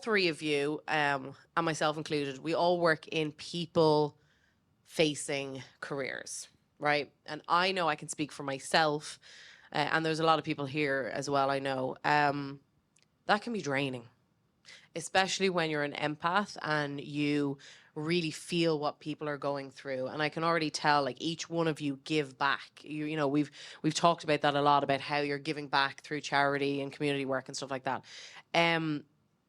three of you, and myself included, we all work in people-facing careers, right? And I know I can speak for myself, and there's a lot of people here as well, I know. That can be draining, especially when you're an empath and you really feel what people are going through. And I can already tell, like, each one of you give back. You know, we've talked about that a lot, about how you're giving back through charity and community work and stuff like that.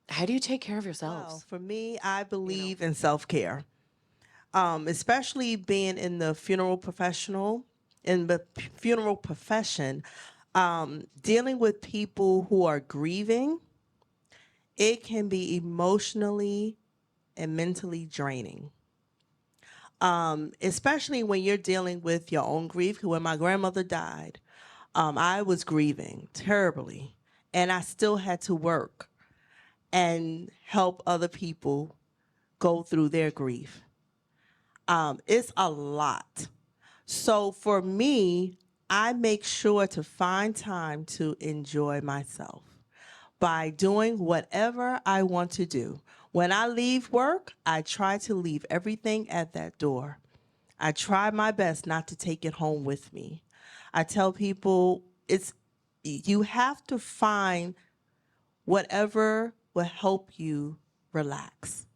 How do you take care of Well, yourselves? for me, I You know? believe in self-care, especially being in the funeral profession, dealing with people who are grieving, it can be emotionally and mentally draining. Especially when you're dealing with your own grief. When my grandmother died, I was grieving terribly, and I still had to work and help other people go through their grief. It's a lot. So for me, I make sure to find time to enjoy myself by doing whatever I want to do. When I leave work, I try to leave everything at that door. I try my best not to take it home with me. I tell people you have to find whatever will help you relax.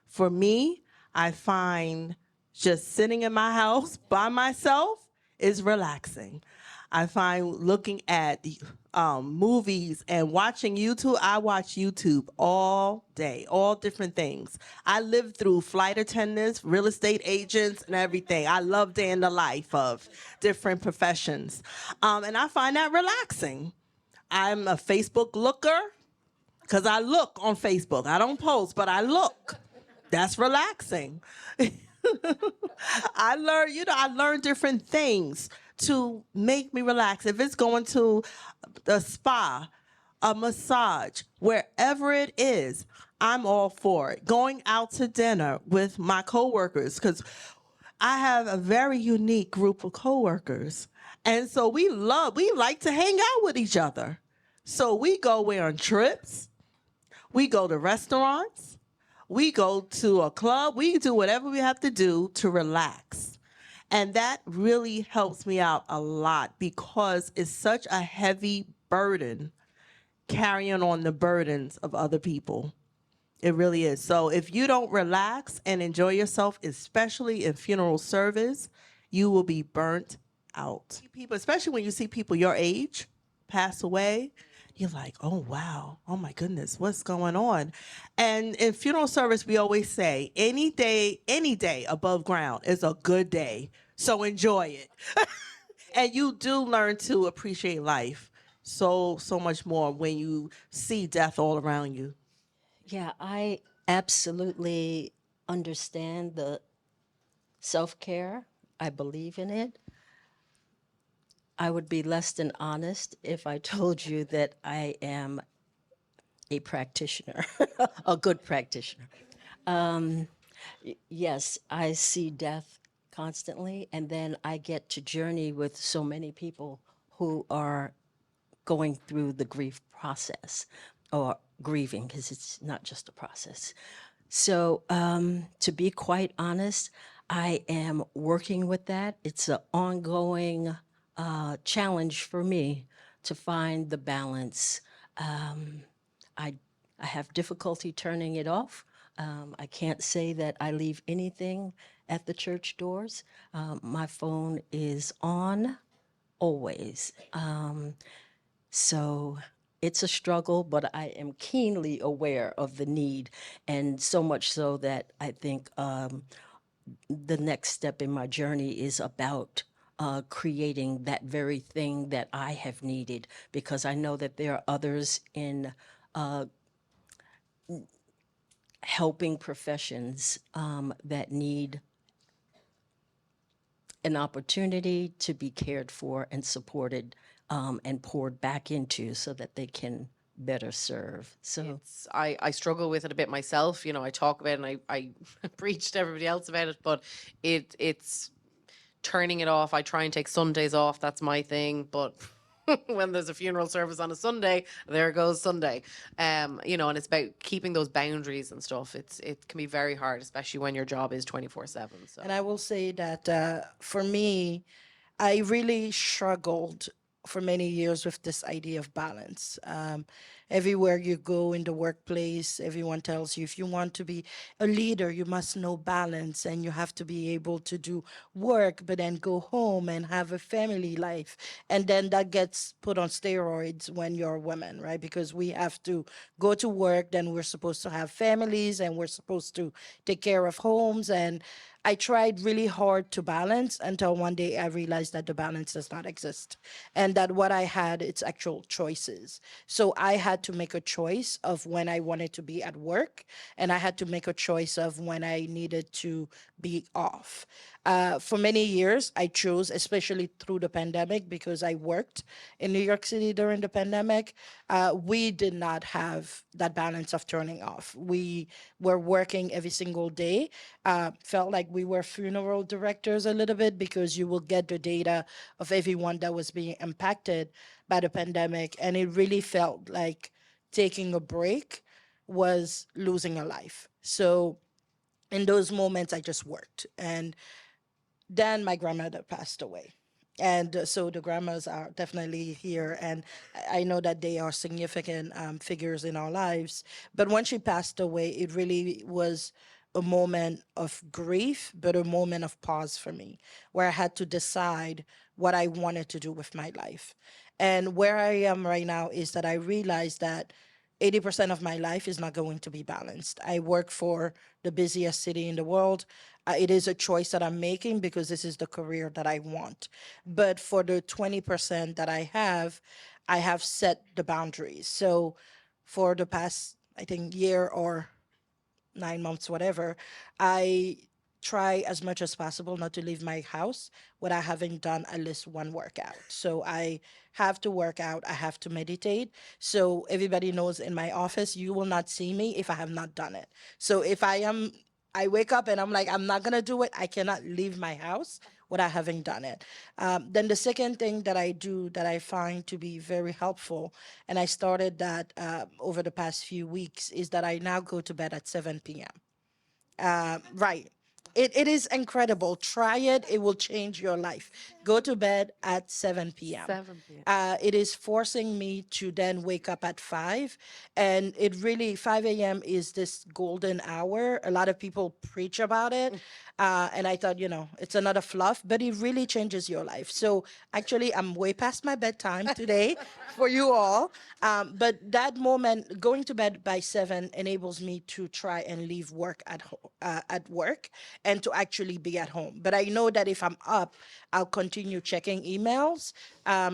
For me, I find just sitting in my house by myself is relaxing. I find looking at movies and watching YouTube. I watch YouTube all day, all different things. I lived through flight attendants, real estate agents, and everything. I love day in the life of different professions. And I find that relaxing. I'm a Facebook looker because I look on Facebook. I don't post, but I look. That's relaxing. I learned different things to make me relax. If it's going to a spa, a massage, wherever it is, I'm all for it. Going out to dinner with my coworkers, because I have a very unique group of coworkers. And so we like to hang out with each other. So we go on trips, we go to restaurants, we go to a club, we do whatever we have to do to relax. And that really helps me out a lot because it's such a heavy burden carrying on the burdens of other people. It really is. So if you don't relax and enjoy yourself, especially in funeral service, you will be burnt out. People, especially when you see people your age pass away, you're like, oh, wow. Oh, my goodness. What's going on? And in funeral service, we always say any day above ground is a good day. So enjoy it. And you do learn to appreciate life so much more when you see death all around you. Yeah, I absolutely understand the self care. I believe in it. I would be less than honest if I told you that I am a practitioner, a good practitioner. Yes, I see death constantly, and then I get to journey with so many people who are going through the grief process or grieving, because it's not just a process. So, to be quite honest, I am working with that. It's an ongoing challenge for me to find the balance. I, I have difficulty turning it off. I can't say that I leave anything at the church doors. My phone is on always. So it's a struggle, but I am keenly aware of the need, and so much so that I think the next step in my journey is about creating that very thing that I have needed, because I know that there are others in helping professions that need an opportunity to be cared for and supported and poured back into so that they can better serve. So I struggle with it a bit myself. You know, I talk about it and I preach to everybody else about it, but it's turning it off. I try and take Sundays off. That's my thing, but when there's a funeral service on a Sunday, there goes Sunday. And it's about keeping those boundaries and stuff. It can be very hard, especially when your job is 24/7. So And I will say that for me, I really struggled for many years with this idea of balance. Everywhere you go in the workplace, everyone tells you if you want to be a leader, you must know balance and you have to be able to do work, but then go home and have a family life. And then that gets put on steroids when you're a woman, right? Because we have to go to work, then we're supposed to have families and we're supposed to take care of homes. And I tried really hard to balance until one day I realized that the balance does not exist and that what I had, it's actual choices. So I had to make a choice of when I wanted to be at work and I had to make a choice of when I needed to be off. For many years, I chose, especially through the pandemic, because I worked in New York City during the pandemic. We did not have that balance of turning off. We were working every single day. Felt like we were funeral directors a little bit because you will get the data of everyone that was being impacted by the pandemic. And it really felt like taking a break was losing a life. So in those moments, I just worked. And then my grandmother passed away. And so the grandmas are definitely here. And I know that they are significant figures in our lives. But when she passed away, it really was a moment of grief, but a moment of pause for me, where I had to decide what I wanted to do with my life. And where I am right now is that I realized that 80% of my life is not going to be balanced. I work for the busiest city in the world. It is a choice that I'm making because this is the career that I want. But for the 20% that I have set the boundaries. So for the past, I think, year or 9 months, whatever, I try as much as possible not to leave my house without having done at least one workout. So I have to work out, I have to meditate. So everybody knows in my office, you will not see me if I have not done it. So if I wake up and I'm like, I'm not gonna do it, I cannot leave my house without having done it. Then the second thing that I do that I find to be very helpful, and I started that over the past few weeks, is that I now go to bed at 7 p.m. Right. It is incredible. Try it. It will change your life. Go to bed at 7 p.m. 7 p.m. It is forcing me to then wake up at 5. And it really, 5 a.m. is this golden hour. A lot of people preach about it. And I thought, it's another fluff, but it really changes your life. So actually, I'm way past my bedtime today for you all. But that moment, going to bed by 7 enables me to try and leave work at work and to actually be at home. But I know that if I'm up, I'll continue checking emails.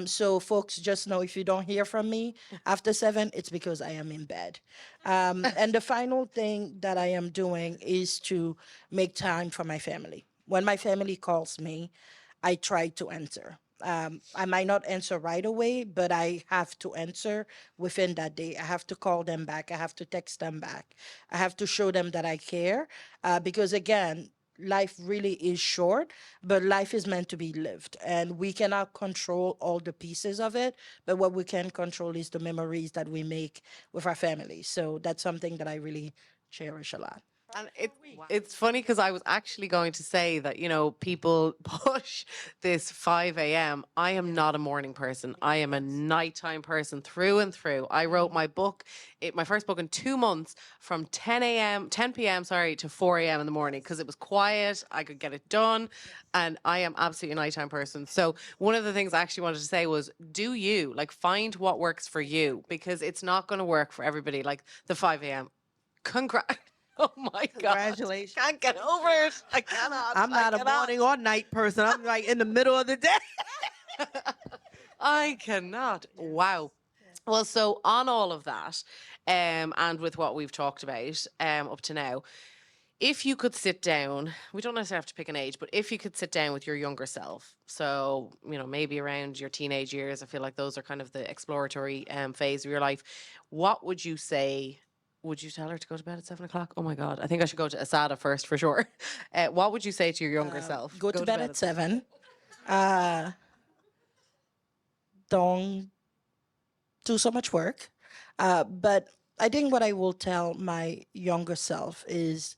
So folks, just know if you don't hear from me after 7, it's because I am in bed. And the final thing that I am doing is to make time for my family. When my family calls me, I try to answer. I might not answer right away, but I have to answer within that day. I have to call them back. I have to text them back. I have to show them that I care. Because again, life really is short, but life is meant to be lived. And we cannot control all the pieces of it, but what we can control is the memories that we make with our families. So that's something that I really cherish a lot. And it's funny because I was actually going to say that, people push this 5 a.m. I am not a morning person. I am a nighttime person through and through. I wrote my book, my first book in 2 months from 10 p.m., sorry, to 4 a.m. in the morning because it was quiet. I could get it done. And I am absolutely a nighttime person. So one of the things I actually wanted to say was, do you, find what works for you, because it's not going to work for everybody. Like the 5 a.m. Congrats. Oh my God. Congratulations. Can't get over it. I cannot. I'm not a morning or night person. I'm like in the middle of the day. I cannot. Wow. Well, so on all of that, and with what we've talked about up to now, if you could sit down, we don't necessarily have to pick an age, but if you could sit down with your younger self, so, maybe around your teenage years, I feel like those are kind of the exploratory phase of your life, what would you say? Would you tell her to go to bed at 7 o'clock? Oh my God. I think I should go to Asada first for sure. What would you say to your younger self? Go to bed at 7. don't do so much work. But I think what I will tell my younger self is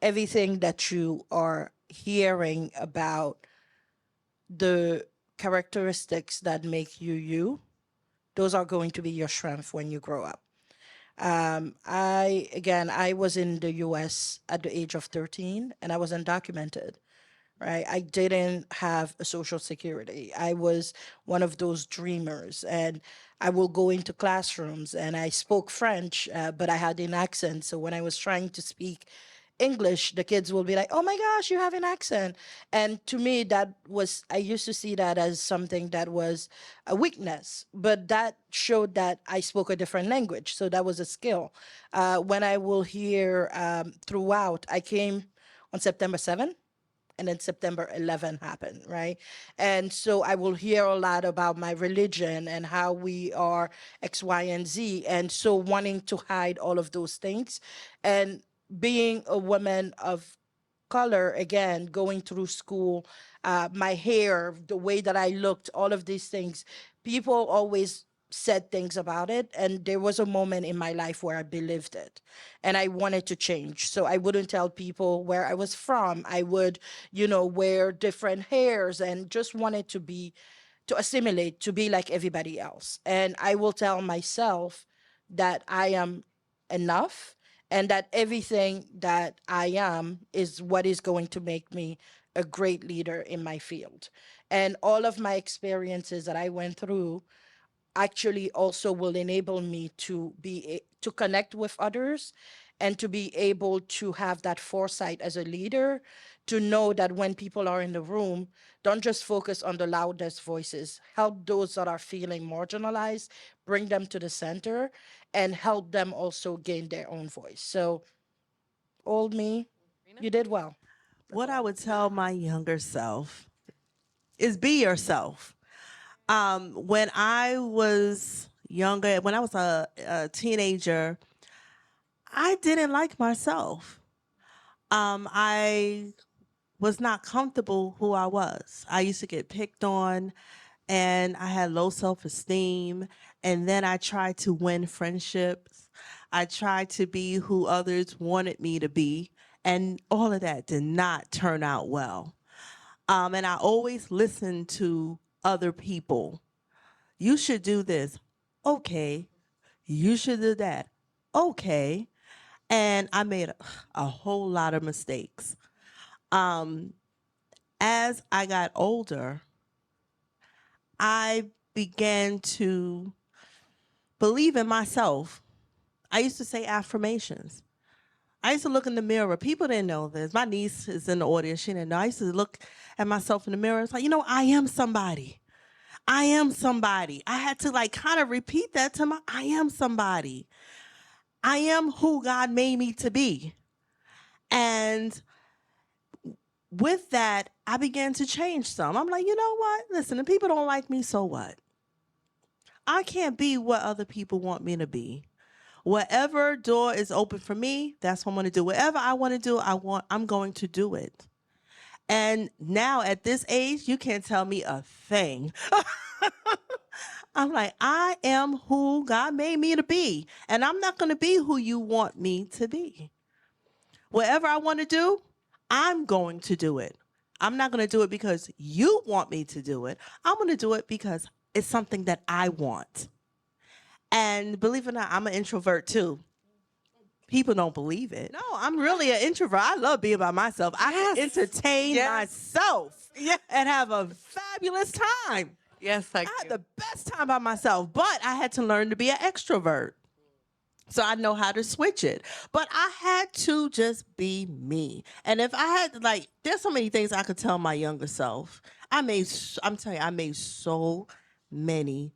everything that you are hearing about the characteristics that make you you, those are going to be your strength when you grow up. I was in the US at the age of 13 and I was undocumented, right? I didn't have a social security. I was one of those dreamers, and I will go into classrooms and I spoke French, but I had an accent. So when I was trying to speak English, the kids will be like, "Oh my gosh, you have an accent." And to me, I used to see that as something that was a weakness, but that showed that I spoke a different language. So that was a skill. When I will hear throughout, I came on September 7th and then September 11 happened, right? And so I will hear a lot about my religion and how we are X, Y, and Z. And so wanting to hide all of those things and being a woman of color, again, going through school, my hair, the way that I looked, all of these things, people always said things about it. And there was a moment in my life where I believed it and I wanted to change. So I wouldn't tell people where I was from. I would, wear different hairs and just wanted to assimilate, to be like everybody else. And I will tell myself that I am enough and that everything that I am is what is going to make me a great leader in my field. And all of my experiences that I went through actually also will enable me to connect with others and to be able to have that foresight as a leader, to know that when people are in the room, don't just focus on the loudest voices. Help those that are feeling marginalized, bring them to the center, and help them also gain their own voice. So, old me, you did well. What I would tell my younger self is be yourself. When I was younger, when I was a teenager, I didn't like myself. I was not comfortable who I was. I used to get picked on and I had low self-esteem. And then I tried to win friendships. I tried to be who others wanted me to be. And all of that did not turn out well. And I always listened to other people. You should do this. Okay. You should do that. Okay. And I made a whole lot of mistakes. Um, as I got older, I began to believe in myself. I used to say affirmations. I used to look in the mirror. People didn't know this. My niece is in the audience. She didn't know. I used to look at myself in the mirror. It's like, I am somebody. I am somebody. I had to kind of repeat that to I am somebody. I am who God made me to be. And with that, I began to change some. I'm like, you know what? Listen, if people don't like me, so what? I can't be what other people want me to be. Whatever door is open for me, that's what I'm going to do. Whatever I want to do, I'm going to do it. And now at this age, you can't tell me a thing. I'm like, I am who God made me to be. And I'm not going to be who you want me to be. Whatever I want to do, I'm going to do it. I'm not going to do it because you want me to do it. I'm going to do it because it's something that I want. And believe it or not, I'm an introvert too. People don't believe it. No, I'm really an introvert. I love being by myself. I can entertain myself and have a fabulous time. Yes, thank I you. had the best time by myself, but I had to learn to be an extrovert. So I know how to switch it. But I had to just be me. And if I had to, there's so many things I could tell my younger self. I'm telling you, I made so many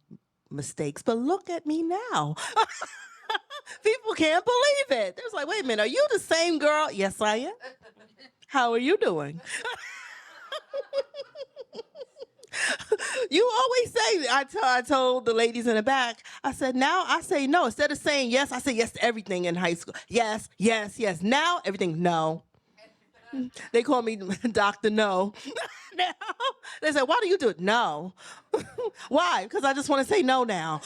mistakes. But look at me now. People can't believe it. They're like, wait a minute, are you the same girl? Yes, I am. How are you doing? You always say, I told the ladies in the back, I said, now I say no. Instead of saying yes, I say yes to everything in high school. Yes, yes, yes. Now everything, no. They call me Dr. No. now. They said, why do you do it? No. Why? Because I just want to say no now.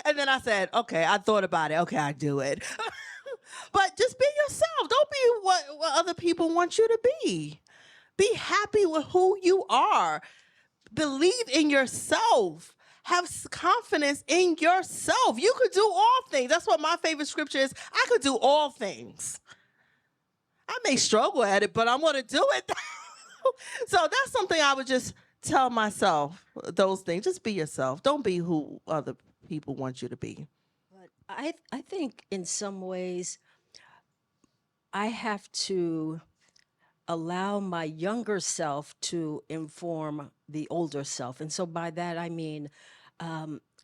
And then I said, okay, I thought about it. Okay, I do it. But just be yourself. Don't be what other people want you to be. Be happy with who you are. Believe in yourself. Have confidence in yourself. You could do all things. That's what my favorite scripture is. I could do all things. I may struggle at it, but I'm going to do it. So that's something I would just tell myself, those things. Just be yourself. Don't be who other people want you to be. But I think in some ways I have to allow my younger self to inform the older self. And so by that, I mean,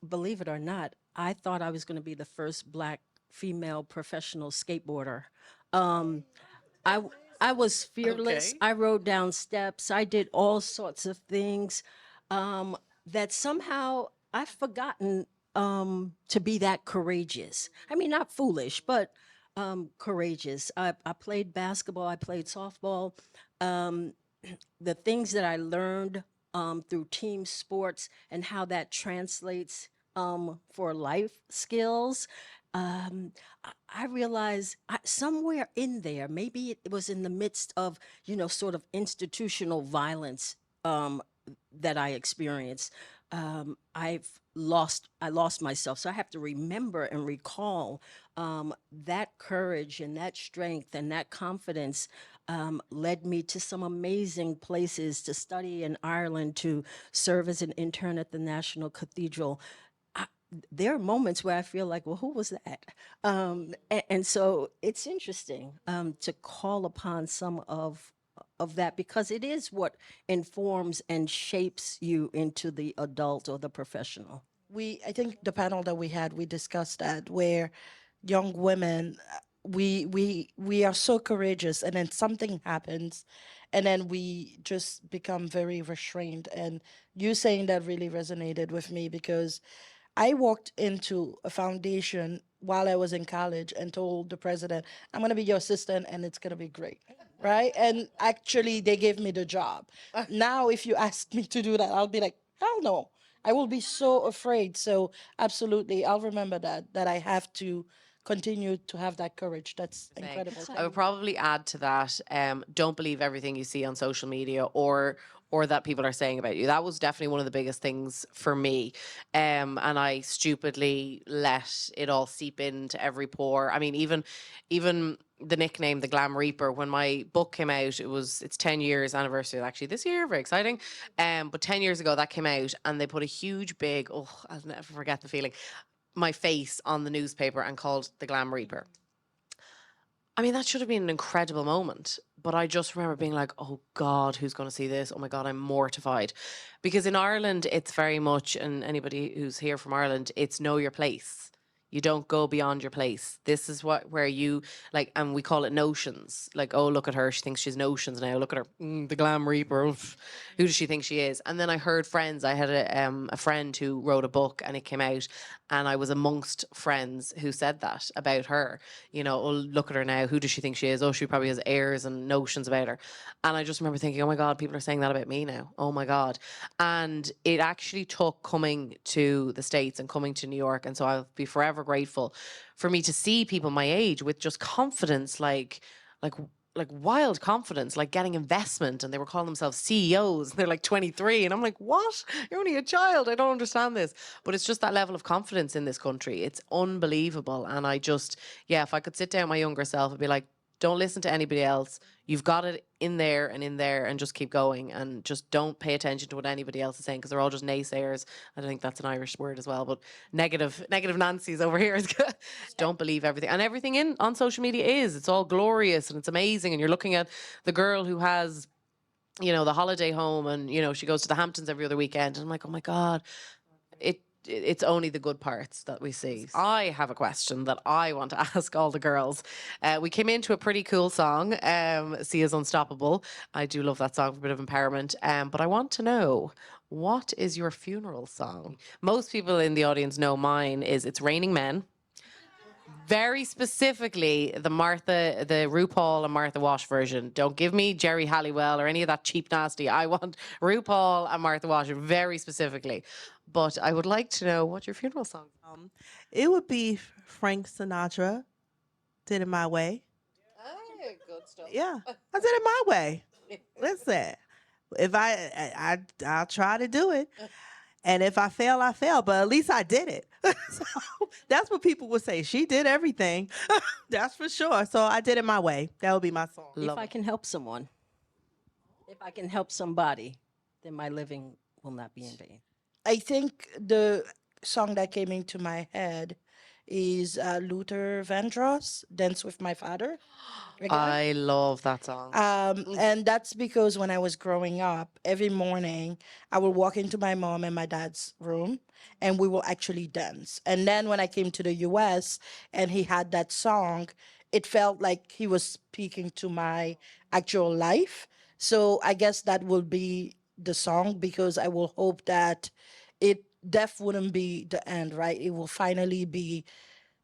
believe it or not, I thought I was going to be the first Black female professional skateboarder. Um, I, I was fearless. Okay. I rode down steps. I did all sorts of things that somehow I've forgotten to be that courageous. I mean, not foolish, but courageous. I played basketball. I played softball. Um, the things that I learned through team sports and how that translates for life skills. I realized somewhere in there, maybe it was in the midst of, sort of institutional violence that I experienced. I lost myself. So I have to remember and recall that courage and that strength and that confidence led me to some amazing places to study in Ireland, to serve as an intern at the National Cathedral. There are moments where I feel like, well, who was that? And so it's interesting to call upon some of that, because it is what informs and shapes you into the adult or the professional. I think the panel that we had, we discussed that, where young women, we are so courageous, and then something happens, and then we just become very restrained. And you saying that really resonated with me, because I walked into a foundation while I was in college and told the president, I'm going to be your assistant and it's going to be great. Right. And actually, they gave me the job. Now, if you ask me to do that, I'll be like, hell no. I will be so afraid. So, absolutely, I'll remember that I have to continue to have that courage. That's incredible. I would probably add to that, don't believe everything you see on social media or that people are saying about you. That was definitely one of the biggest things for me. And I stupidly let it all seep into every pore. I mean, even the nickname, the Glam Reaper, when my book came out, it's 10 years anniversary actually this year, very exciting. But 10 years ago that came out, and they put a huge big, I'll never forget the feeling, my face on the newspaper and called the Glam Reaper. I mean, that should have been an incredible moment. But I just remember being like, oh God, who's going to see this? Oh my God, I'm mortified. Because in Ireland, it's very much, and anybody who's here from Ireland, it's know your place. You don't go beyond your place. This is where you, like, and we call it notions. Like, oh, look at her. She thinks she's notions now. Look at her, the Glam Reaper. Oof. Who does she think she is? And then I heard friends. I had a friend who wrote a book and it came out. And I was amongst friends who said that about her. Oh, look at her now. Who does she think she is? Oh, she probably has airs and notions about her. And I just remember thinking, oh my God, people are saying that about me now. Oh my God. And it actually took coming to the States and coming to New York. And so I'll be forever grateful for me to see people my age with just confidence, like wild confidence, like getting investment, and they were calling themselves CEOs. And they're like 23, and I'm like, what? You're only a child. I don't understand this. But it's just that level of confidence in this country. It's unbelievable. And I just, if I could sit down with my younger self and be like, don't listen to anybody else. You've got it in there, and just keep going, and just don't pay attention to what anybody else is saying, because they're all just naysayers. I think that's an Irish word as well, but negative Nancy's over here. Don't believe everything. And everything on social media it's all glorious and it's amazing. And you're looking at the girl who has, the holiday home, and, she goes to the Hamptons every other weekend. And I'm like, oh my God, it's only the good parts that we see. I have a question that I want to ask all the girls. We came into a pretty cool song, Sia's Unstoppable. I do love that song for a bit of empowerment. But I want to know, what is your funeral song? Most people in the audience know mine is It's Raining Men. Very specifically, the RuPaul and Martha Wash version. Don't give me Jerry Halliwell or any of that cheap nasty. I want RuPaul and Martha Wash very specifically. But I would like to know what your funeral song is. It would be Frank Sinatra, Did It My Way. Good stuff. Yeah, I did it my way. Listen, if I'll try to do it. And if I fail, I fail. But at least I did it. So that's what people would say. She did everything. That's for sure. So I did it my way. That would be my song. If I can help someone, if I can help somebody, then my living will not be in vain. I think the song that came into my head is Luther Vandross, Dance with My Father. Again. I love that song. And that's because when I was growing up, every morning I would walk into my mom and my dad's room and we will actually dance. And then when I came to the US and he had that song, it felt like he was speaking to my actual life. So I guess that will be the song because I will hope that death wouldn't be the end, right? It will finally be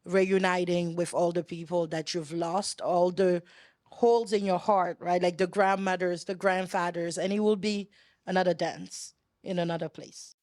reuniting with all the people that you've lost, all the holes in your heart, right? Like the grandmothers, the grandfathers, and it will be another dance in another place.